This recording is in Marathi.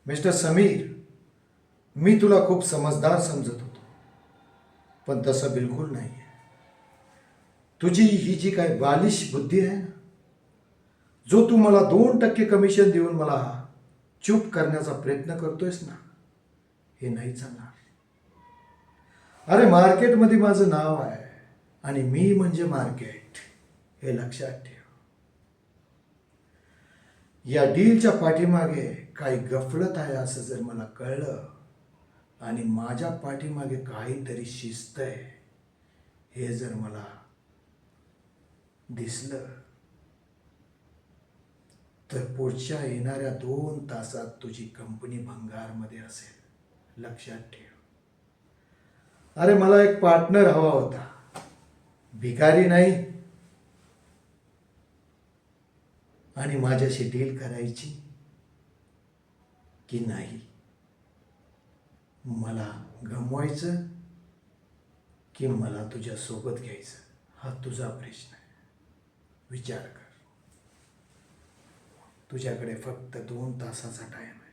मिस्टर समीर, मी तुला खूप समजदार समजत होतो, पण तसं बिलकुल नाही आहे. तुझी ही जी काय बालिश बुद्धी आहे ना, जो तू मला 2% कमिशन देऊन मला चूप करण्याचा प्रयत्न करतोयस ना, हे नाही चालणार. अरे मार्केटमध्ये माझं नाव आहे आणि मी म्हणजे मार्केट, हे लक्षात ठेव. या डीलच्या पाठीमागे काही गफलत आहे असं जर मला कळलं आणि माझ्या पाठीमागे काहीतरी शिस्त आहे हे जर मला दिसलं, तर पुढच्या येणाऱ्या 2 तासात तुझी कंपनी भंगारमध्ये असेल, लक्षात ठेव. अरे मला एक पार्टनर हवा होता, भिकारी नाही. आणि माझ्याशी डील करायची की नाही, मला गमवायचं की मला तुझ्या सोबत घ्यायचं, हा तुझा प्रश्न आहे. विचार कर. तुझ्याकडे फक्त 2 तासाचा टाइम आहे.